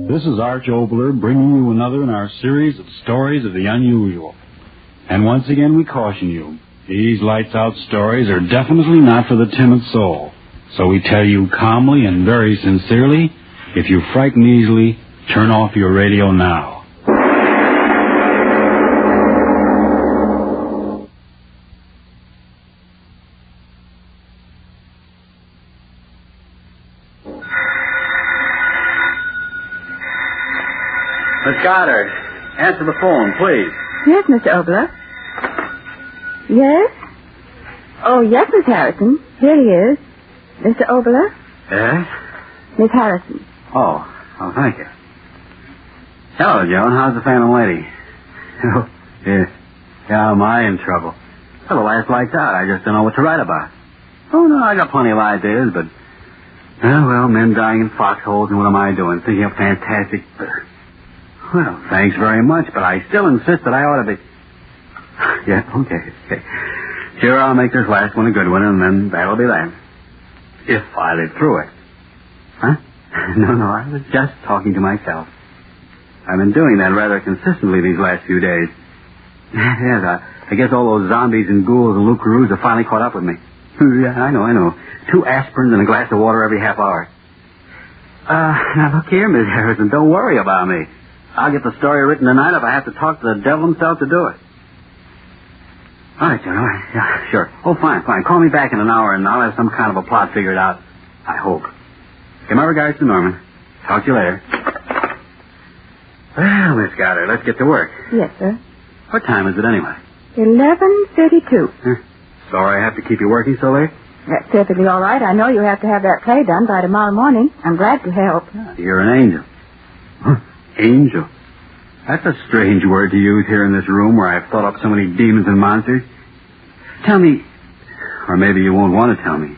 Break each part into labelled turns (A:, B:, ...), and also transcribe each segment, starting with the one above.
A: This is Arch Obler bringing you another in our series of stories of the unusual. And once again we caution you, these lights-out stories are definitely not for the timid soul. So we tell you calmly and very sincerely, if you frighten easily, turn off your radio now.
B: Miss Goddard, answer the phone, please.
C: Yes, Mr. Obler. Yes? Oh, yes, Miss Harrison. Here he is. Mr. Obler?
B: Yes?
C: Miss Harrison.
B: Oh, thank you. Hello, Joan. How's the phantom lady? Oh, yes. Yeah, am I in trouble? Well, the last light's out. I just don't know what to write about. Oh, no, I got plenty of ideas, but... well, men dying in foxholes, and what am I doing? Thinking of fantastic... Well, thanks very much, but I still insist that I ought to be... Yeah, okay. Sure, I'll make this last one a good one, and then that'll be that. If I live through it. Huh? No, I was just talking to myself. I've been doing that rather consistently these last few days. Yes, I guess all those zombies and ghouls and loup-garoos have finally caught up with me. Yeah, I know. 2 aspirins and a glass of water every half hour. Now look here, Miss Harrison, don't worry about me. I'll get the story written tonight if I have to talk to the devil himself to do it. All right, John. All right. Yeah, sure. Oh, fine. Call me back in an hour, and I'll have some kind of a plot figured out. I hope. Give my regards to Norman. Talk to you later. Well, Miss Goddard, let's get to work.
C: Yes, sir.
B: What time is it anyway?
C: 11:32.
B: Sorry I have to keep you working so late.
C: That's perfectly all right. I know you have to have that play done by tomorrow morning. I'm glad to help.
B: You're an angel. Angel? That's a strange word to use here in this room where I've thought up so many demons and monsters. Tell me, or maybe you won't want to tell me.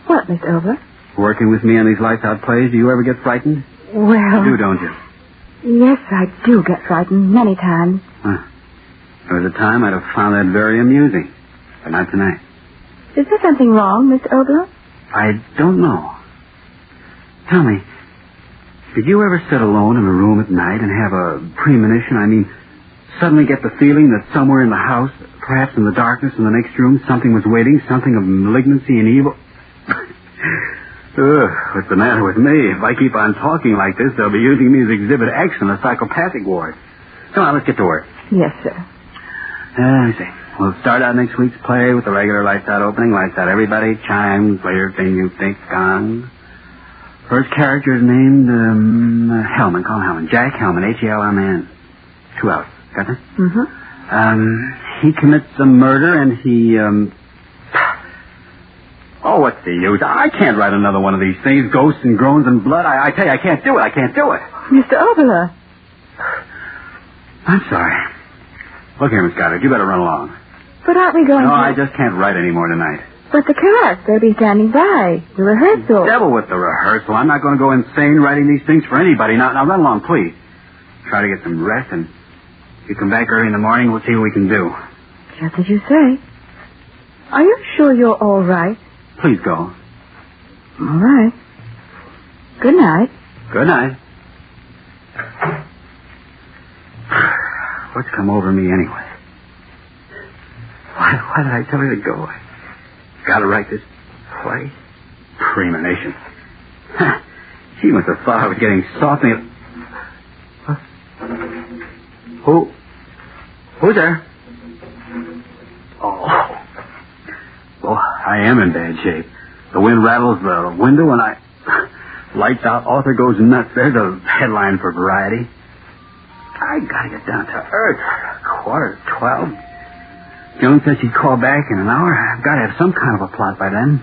C: What, Miss Obler?
B: Working with me on these lights-out plays, do you ever get frightened?
C: Well...
B: You do, don't you?
C: Yes, I do get frightened many times.
B: There was a time I'd have found that very amusing, but not tonight.
C: Is there something wrong, Mr. Obler?
B: I don't know. Tell me, did you ever sit alone in a room at night and have a premonition? Suddenly get the feeling that somewhere in the house, perhaps in the darkness in the next room, something was waiting, something of malignancy and evil? What's the matter with me? If I keep on talking like this, they'll be using me as Exhibit X in the psychopathic ward. Come on, let's get to work.
C: Yes, sir.
B: Let me see. We'll start out next week's play with the regular lights-out opening. Lights out everybody, chimes, later thing you think, gong. First character is named Hellman. Call him Hellman. Jack Hellman, H-E-L-M-A-N. 2 hours. Got that?
C: Mm-hmm.
B: He commits a murder and he, Oh, what's the use? I can't write another one of these things. Ghosts and groans and blood. I tell you, I can't do it.
C: Mr. Obler.
B: I'm sorry. Look here, Miss Goddard, you better run along.
C: But aren't we going to...
B: No, I just can't write any more tonight.
C: But the cast, they'll be standing by. The rehearsal.
B: Devil with the rehearsal. I'm not going to go insane writing these things for anybody. Now run along, please. Try to get some rest, and if you come back early in the morning, we'll see what we can do.
C: Just as you say. Are you sure you're all right?
B: Please go.
C: All right. Good night.
B: Good night. What's come over me anyway? Why did I tell her to go? I gotta write this play. Premonition. She must have thought I was getting soft. Who's there? Oh. Well, I am in bad shape. The wind rattles the window and lights out, author goes nuts. There's a headline for Variety. I gotta get down to earth. 11:45. Joan said she'd call back in an hour. I've got to have some kind of a plot by then.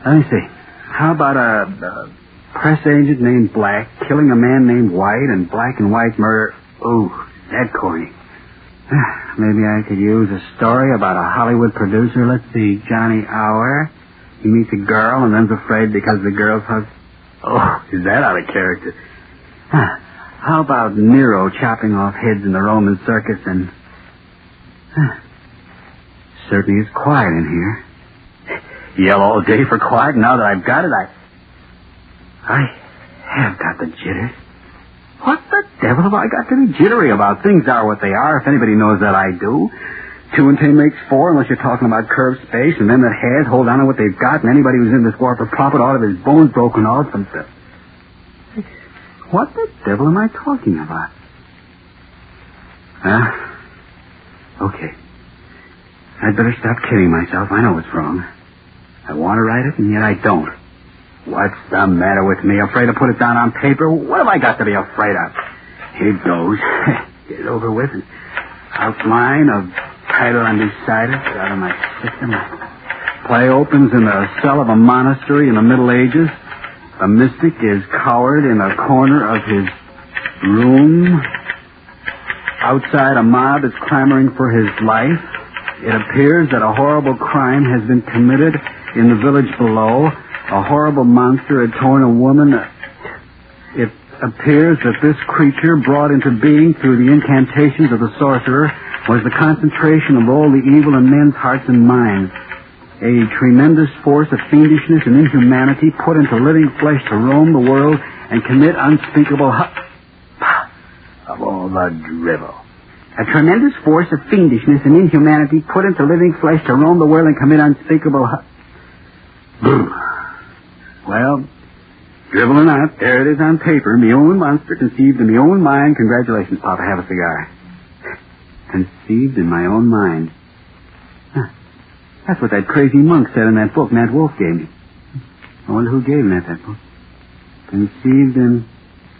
B: Let me see. How about a press agent named Black killing a man named White and black and white murder? Ooh, that corny. Maybe I could use a story about a Hollywood producer. Let's see. Johnny Hour. He meets a girl and then's afraid because the girl's husband. Oh, is that out of character? How about Nero chopping off heads in the Roman circus and... Certainly is quiet in here. Yell all day for quiet. Now that I've got it, I have got the jitters. What the devil have I got to be jittery about? Things are what they are, if anybody knows that I do. 2 and 10 makes 4, unless you're talking about curved space, and them that has hold on to what they've got, and anybody who's in this war for profit ought to have his bones broken off and stuff. What the devil am I talking about? Okay. I'd better stop kidding myself. I know it's wrong. I want to write it, and yet I don't. What's the matter with me? Afraid to put it down on paper? What have I got to be afraid of? Here goes. Get it over with. Outline of title undecided. Out of my system. Play opens in the cell of a monastery in the Middle Ages. A mystic is cowered in a corner of his room. Outside, a mob is clamoring for his life. It appears that a horrible crime has been committed in the village below. A horrible monster had torn a woman. It appears that this creature, brought into being through the incantations of the sorcerer, was the concentration of all the evil in men's hearts and minds. A tremendous force of fiendishness and inhumanity put into living flesh to roam the world and commit unspeakable of all the drivel. A tremendous force of fiendishness and inhumanity put into living flesh to roam the world and commit unspeakable Well, drivel or not, there it is on paper. Me own monster conceived in me own mind. Congratulations, Papa. Have a cigar. Conceived in my own mind. That's what that crazy monk said in that book Nat Wolf gave me. I wonder who gave Nat that book. Conceived in...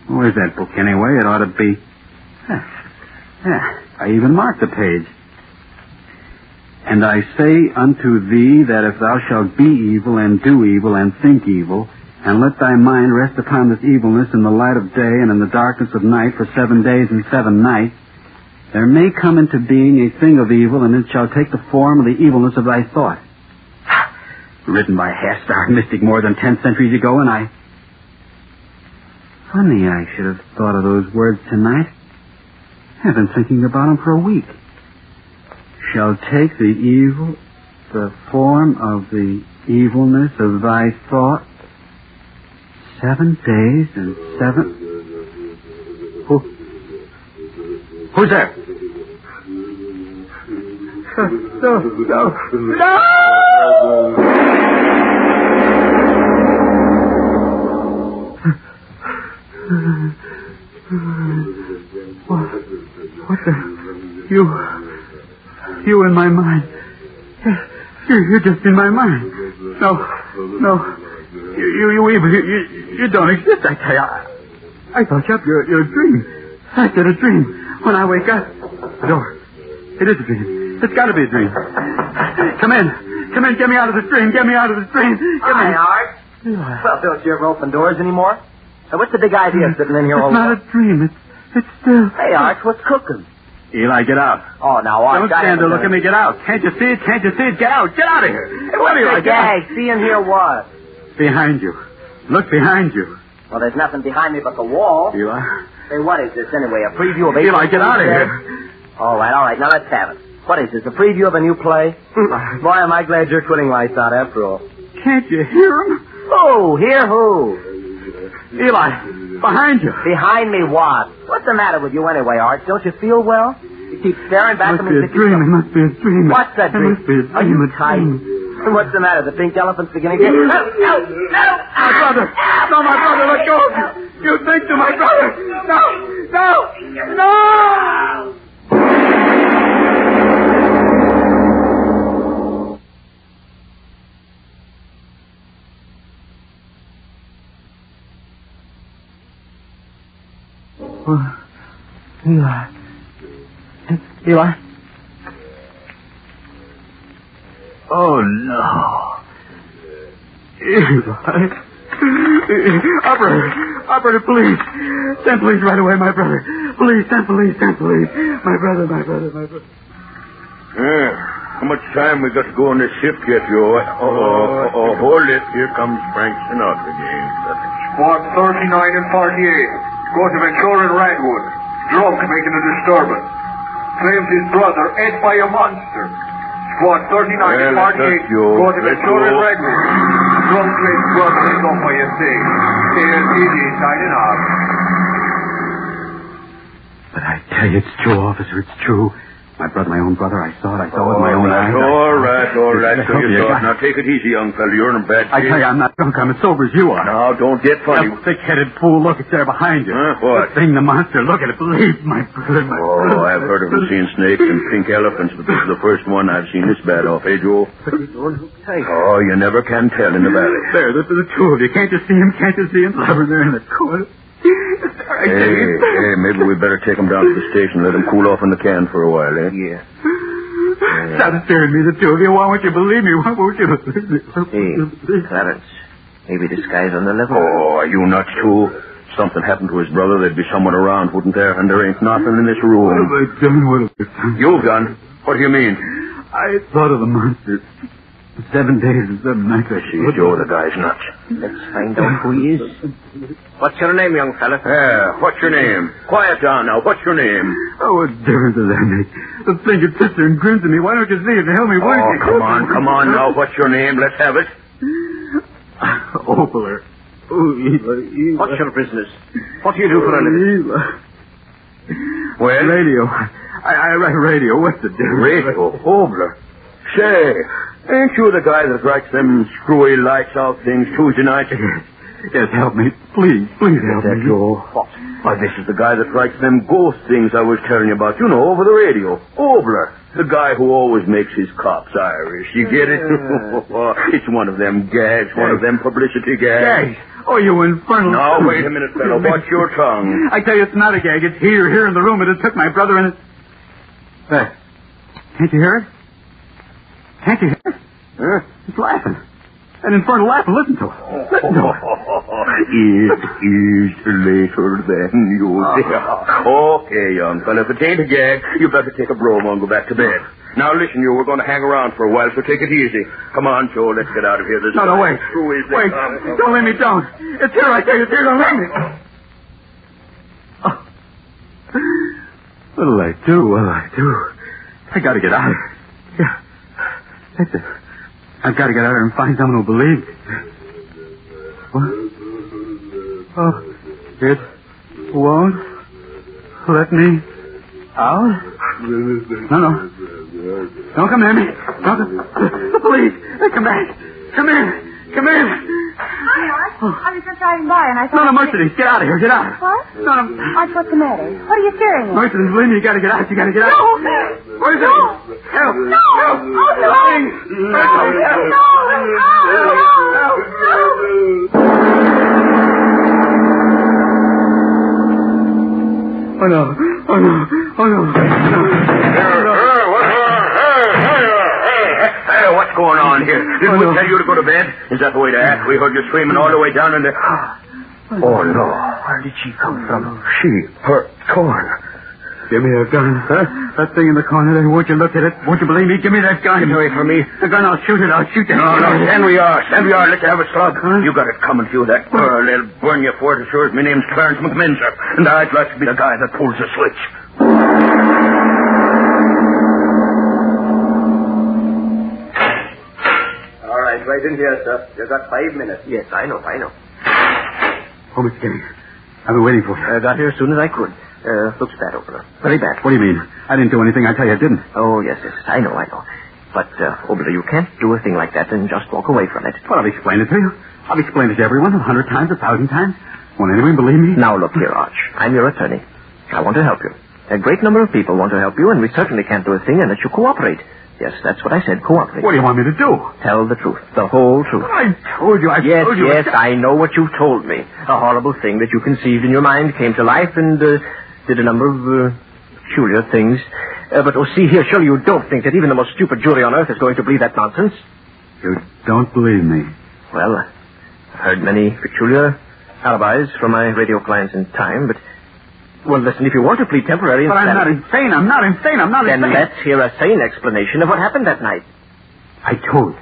B: Where's that book anyway? It ought to be... I even marked the page. And I say unto thee that if thou shalt be evil and do evil and think evil, and let thy mind rest upon this evilness in the light of day and in the darkness of night for 7 days and 7 nights, there may come into being a thing of evil, and it shall take the form of the evilness of thy thought. Written by a half-starved mystic more than 10 centuries ago, and I... Funny I should have thought of those words tonight. I've been thinking about them for a week. Shall take the form of the evilness of thy thought. 7 days and 7... Who's there? No! What the... You in my mind. You're just in my mind. No. You don't exist, I tell you. I thought you're a dream. I said a dream. When I wake up... The door. It is a dream. It's got to be a dream. Come in. Get me out of this dream.
D: Hi, Art. Well, don't you ever open doors anymore? So what's the big idea of sitting in here all
B: It's not a dream. It's still...
D: Hey, Art, what's cooking?
B: Eli, get out.
D: Oh, now, Art...
B: Don't stand there looking at me. Get out. Can't you see it? Get out. Get out of here.
D: Hey, what's the gag? See and hear what?
B: Behind you. Look behind you.
D: Well, there's nothing behind me but the wall.
B: Eli.
D: Hey, what is this anyway? A preview of...
B: Eli, get out of here.
D: All right. Now let's have it. What is this, a preview of a new play? Boy, am I glad you're quitting lights out after all.
B: Can't you hear him?
D: Who? Hear who?
B: Eli, behind you.
D: Behind me what? What's the matter with you anyway, Art? Don't you feel well? You keep staring back at me.
B: It must be a dream.
D: What's that dream?
B: It must be a dream.
D: Are you tight? What's the matter? The pink elephant's beginning to get... No!
B: My brother! No, my brother, let go of you! You think to my brother! No! Eli? Oh, no. Eli. Operator, please. Send police right away, my brother. Please, send police. My brother.
E: How much time we got to go on this shift yet, Joe? Oh, hold it. Here comes Frank Sinatra again.
F: Squad 39 and 48. Go to Ventura and Redwood. Drunk making a disturbance. Claims his brother ate by a monster. Squad 39 and 48. Go to Ventura and Redwood. Drunk claims brother is off by a thing. ALTD signing off.
B: tell you, it's true, officer. It's true. My own brother, I saw it. I saw it with my own eyes.
E: All right. So you saw it. Now take it easy, young fella. You're in a bad shape.
B: I tell you, I'm not drunk. I'm as sober as you are.
E: Now, don't get funny.
B: You thick-headed fool. Look, it's there behind you.
E: What?
B: The thing, the monster. Look at it. Believe my brother.
E: Oh, I've heard of him seeing snakes and pink elephants, but this is the first one I've seen this bad off, eh, Joe? Oh, you never can tell in the valley.
B: There, the two of you. Can't you see him? Can't you see him? Over there in the corner.
E: Hey, maybe we better take him down to the station, let him cool off in the can for a while, eh?
D: Yeah.
B: Stop staring at me, the two of you. Why won't you believe me? Why won't you believe me?
D: Hey, Clarence, maybe this guy's on the level.
E: Oh, are you nuts, too? Something happened to his brother, there'd be someone around, wouldn't there? And there ain't nothing in this room.
B: What have I done? What have I done?
E: You've done? What do you mean?
B: I thought of the monster. 7 days and 7 nights.
E: Joe, the guy's nuts.
D: Let's find out who he is. What's your name, young fella?
E: Yeah, what's your name? Quiet down now. What's your name?
B: Oh, what difference does that make? The thing that sits there and grins at me. Why don't you see it and help me?
E: Oh, come on now. What's your name? Let's have it.
B: Opler. Oh, Eli.
D: What's your business? What do you do for a living?
E: Well?
B: Radio. I write radio. What's the difference?
E: Radio? Obler. Say, ain't you the guy that writes them screwy lights out things Tuesday nights?
B: Yes, help me. Please help me.
E: Joe. Why, this is the guy that writes them ghost things I was telling you about, over the radio. Obler. The guy who always makes his cops Irish. You get it? It's one of them gags, one of them publicity gags.
B: Gags? Oh, you infernal...
E: Now, wait a minute, fellow. Watch your tongue.
B: I tell you, it's not a gag. It's here in the room. It took my brother and it... There. Can't you hear it? Can't you hear it?
E: Huh?
B: It's laughing. An infernal laugh. Listen to it. Listen to it.
E: It is later than you think. Okay, young fella. If it ain't a gag, you better take a bromo and go back to bed. Now, listen, we're going to hang around for a while, so take it easy. Come on, Joe. Let's get out of here.
B: No, wait. Wait. Don't let me down. It's here, I tell you. It's here. Don't let me. Oh. What'll I do? I got to get out of here. Yeah. That's it. I've got to get out of here and find someone who'll believe me. What? Oh, it won't let me out? No. Don't come near me. The police. Come back. Come in.
C: Hi, Art. I was just driving by and I thought...
B: No, Mercedes. Get out of here. Get out.
C: What?
B: No.
C: Art, what's the matter? What are you staring at?
B: Mercedes, believe me, you got to get out. You got to get out.
C: No.
B: Where's it? Help.
C: No.
B: Help.
C: Oh, no.
B: No. Oh, no.
E: Hey, what's going on here? Didn't we tell you to go to bed? Is that the way to act? We heard you screaming all the way down in the... Oh, no. Where did she come from? Her torn.
B: Give me a gun. Huh? That thing in the corner there. Won't you look at it? Won't you believe me? Give me that gun.
E: Get away from me.
B: The gun, I'll shoot it. I'll shoot it.
E: No. Stand we are. Let's have a slug. Huh? You got it coming to you, that girl. They'll burn you for it as sure as my name's Clarence McMinzer. And I'd like to be the guy that pulls the switch.
D: All right, right in here, sir. You got 5 minutes. Yes, I know.
B: Oh, Mr. Kenny. I've been waiting for you.
D: I got here as soon as I could. Looks bad over there. Very bad.
B: What do you mean? I didn't do anything. I tell you I didn't.
D: Oh, yes. I know. But, Obler, you can't do a thing like that and just walk away from it.
B: Well, I'll explain it to you. I've explained it to everyone 100 times, 1,000 times. Won't anyone believe me?
D: Now, look here, Arch. I'm your attorney. I want to help you. A great number of people want to help you, and we certainly can't do a thing unless you cooperate. Yes, that's what I said, cooperate.
B: What do you want me to do?
D: Tell the truth. The whole truth.
B: I told you.
D: Yes, I know what you've told me. A horrible thing that you conceived in your mind came to life and did a number of peculiar things. But, see here, surely you don't think that even the most stupid jury on earth is going to believe that nonsense?
B: You don't believe me?
D: Well, I've heard many peculiar alibis from my radio clients in time, but... Well, listen, if you want to plead temporary...
B: But I'm not insane. I'm not insane.
D: Then let's hear a sane explanation of what happened that night.
B: I told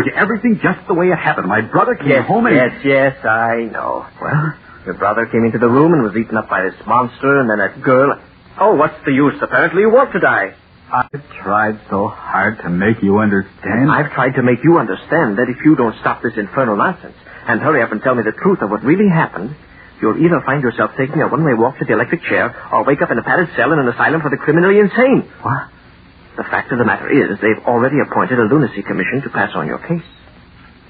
B: you everything just the way it happened. My brother came home and...
D: Yes, I know. Well, your brother came into the room and was eaten up by this monster, and then that girl... Oh, what's the use? Apparently you want to die.
B: I've tried so hard to make you understand.
D: I've tried to make you understand that if you don't stop this infernal nonsense and hurry up and tell me the truth of what really happened, You'll either find yourself taking a one-way walk to the electric chair or wake up in a padded cell in an asylum for the criminally insane.
B: What?
D: The fact of the matter is, they've already appointed a lunacy commission to pass on your case.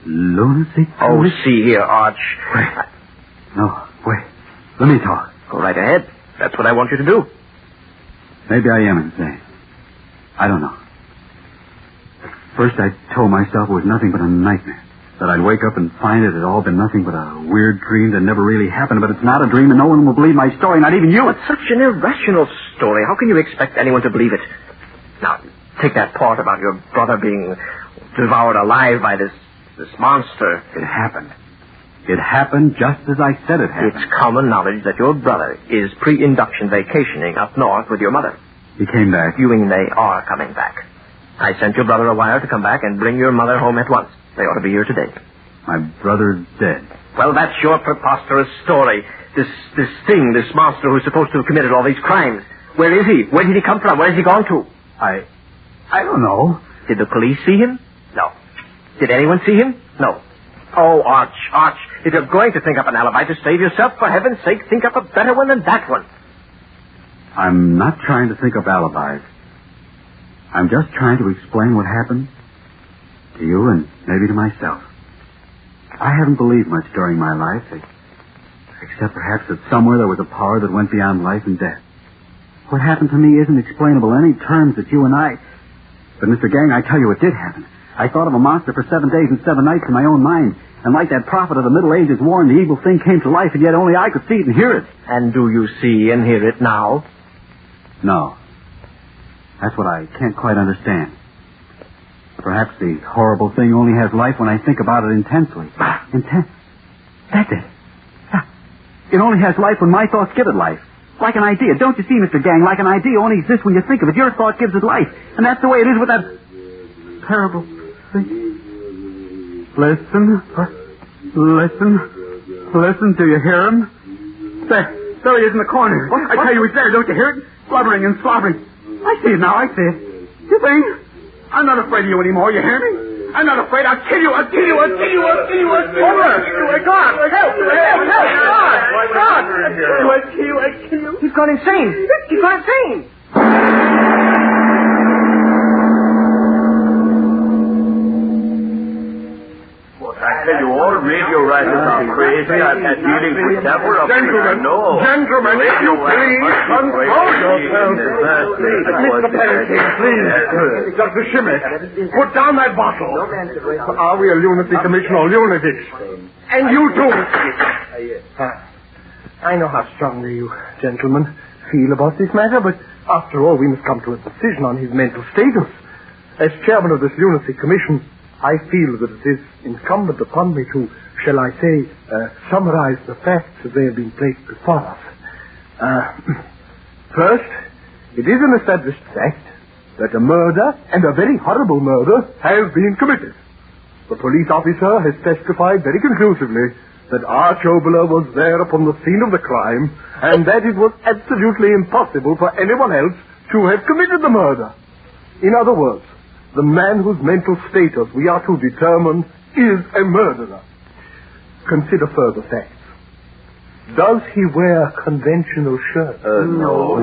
B: Lunacy?
D: Oh, see here, Arch.
B: Wait. No, wait. Let me talk.
D: Go right ahead. That's what I want you to do.
B: Maybe I am insane. I don't know. At first I told myself it was nothing but a nightmare. That I'd wake up and find it had all been nothing but a weird dream that never really happened. But it's not a dream and no one will believe my story, not even you.
D: It's such an irrational story. How can you expect anyone to believe it? Now, take that part about your brother being devoured alive by this monster.
B: It happened. It happened just as I said it happened.
D: It's common knowledge that your brother is pre-induction vacationing up north with your mother.
B: He came back.
D: You mean they are coming back. I sent your brother a wire to come back and bring your mother home at once. They ought to be here today.
B: My brother's dead.
D: Well, that's your preposterous story. This monster who's supposed to have committed all these crimes. Where is he? Where did he come from? Where has he gone to?
B: I don't know.
D: Did the police see him? No. Did anyone see him? No. Oh, Arch, if you're going to think up an alibi to save yourself, for heaven's sake, think up a better one than that one.
B: I'm not trying to think up alibis. I'm just trying to explain what happened to you and maybe to myself. I haven't believed much during my life, except perhaps that somewhere there was a power that went beyond life and death. What happened to me isn't explainable in any terms that you and I... But, Mr. Gang, I tell you it did happen. I thought of a monster for 7 days and 7 nights in my own mind. And like that prophet of the Middle Ages warned, the evil thing came to life, and yet only I could see it and hear it.
D: And do you see and hear it now?
B: No. That's what I can't quite understand. Perhaps the horrible thing only has life when I think about it intensely. That's it. It only has life when my thoughts give it life. Like an idea. Don't you see, Mr. Gang? Like an idea only exists when you think of it. Your thought gives it life. And that's the way it is with that terrible thing. Listen. Listen. Do you hear him? There he is in the corner. I tell you, he's there. Don't you hear it? Blubbering and slobbering. I see it now. I see it. You see? I'm not afraid of you anymore. You hear me? I'm not afraid. I'll kill you. Over. God. Help. God. I'll kill you.
D: He's gone insane.
E: I tell you, all radio writers are crazy. I've had dealings with several of them.
F: Gentlemen, if you please, control yourselves. Mr. Pelletier, please. Dr. Schmidt, put down that bottle. Are we a lunacy commission or lunatics? And you too. I know how strongly you gentlemen feel about this matter, but after all, we must come to a decision on his mental status. As chairman of this lunacy commission, I feel that it is incumbent upon me to, shall I say, summarize the facts as they have been placed before us. First, it is an established fact that a murder, and a very horrible murder, has been committed. The police officer has testified very conclusively that Arch Oboler was there upon the scene of the crime, and that it was absolutely impossible for anyone else to have committed the murder. In other words, the man whose mental status we are to determine is a murderer. Consider further facts. Does he wear conventional shirts?
E: No.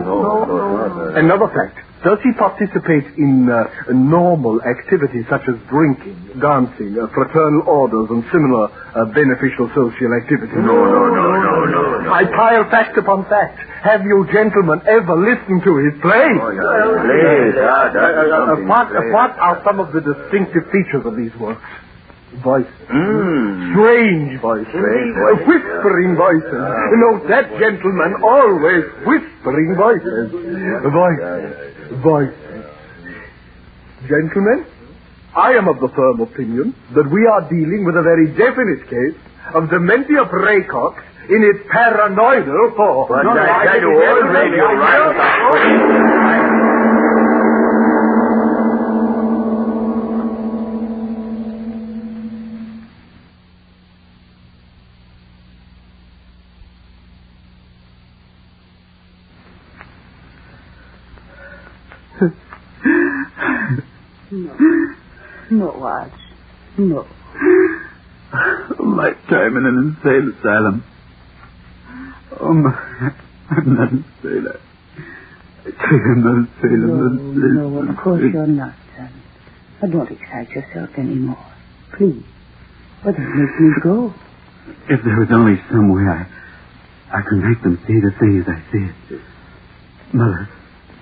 F: Another fact. Does he participate in normal activities such as drinking, dancing, fraternal orders, and similar beneficial social activities?
E: No.
F: I pile fact upon fact. Have you gentlemen ever listened to his play? What are some of the distinctive features of these works? Voices. Strange voices. Whispering voices. Note that, gentlemen, always whispering voices. Voices. Gentlemen, I am of the firm opinion that we are dealing with a very definite case of dementia praecox in its paranoidal form.
E: But I tell you, all radio writers
C: No, Arch. No.
B: A lifetime in an insane asylum. Oh, Mother, I'm not insane. I'm not insane.
G: No, of course you're not, son. But don't excite yourself anymore. Please. But it makes me go.
B: If there was only some way I could make them see the thing as I see it. Mother,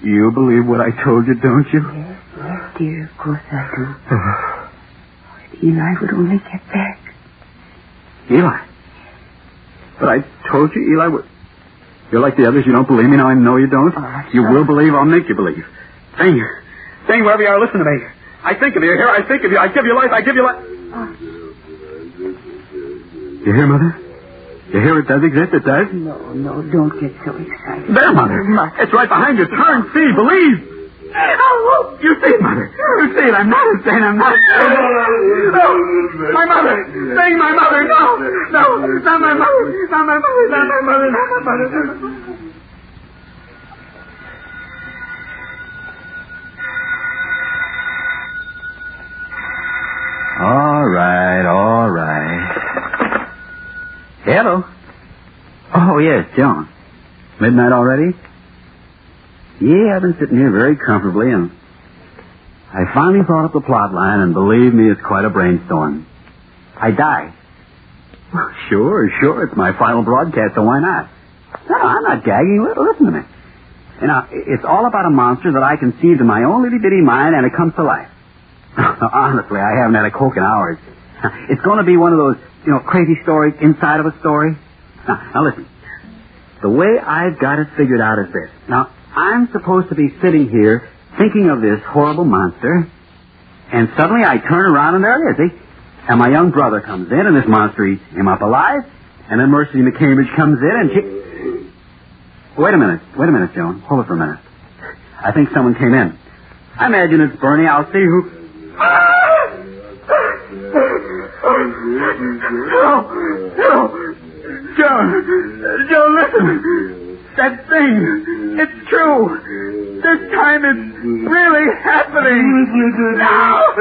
B: you believe what I told you, don't you?
G: Yes, dear, of course I do. If Eli would only get back.
B: Eli? But I told you Eli would... You're like the others. You don't believe me. Now I know you don't. You will believe. I'll make you believe. Sing wherever you are. Listen to me. I think of you. Here, I think of you. I give you life. I give you life. You hear, Mother? You hear it does exist? It does?
G: No, don't get so excited.
B: There, Mother. It's right behind you. Turn, see, believe. You see it, Mother. You see it. I'm not insane. I'm not insane. No. My mother. Sing, my mother. No. No. Not my mother. Not my mother. Not my mother. Not my mother. All right. Hello. Oh, yes, John. Midnight already? Yeah, I've been sitting here very comfortably, and I finally brought up the plot line, and believe me, it's quite a brainstorm. I die. Sure, it's my final broadcast, so why not? No, I'm not gagging. Listen to me. You know, it's all about a monster that I conceived in my own little-bitty mind, and it comes to life. Honestly, I haven't had a Coke in hours. It's going to be one of those, crazy stories inside of a story. Now listen. The way I've got it figured out is this. Now, I'm supposed to be sitting here thinking of this horrible monster, and suddenly I turn around and there it is, see? And my young brother comes in, and this monster eats him up alive, and then Mercy McCambridge comes in, and she... Wait a minute, Joan. Hold it for a minute. I think someone came in. I imagine it's Bernie. I'll see who... No! Joan, listen. That thing, it's true. This time it's really happening. No!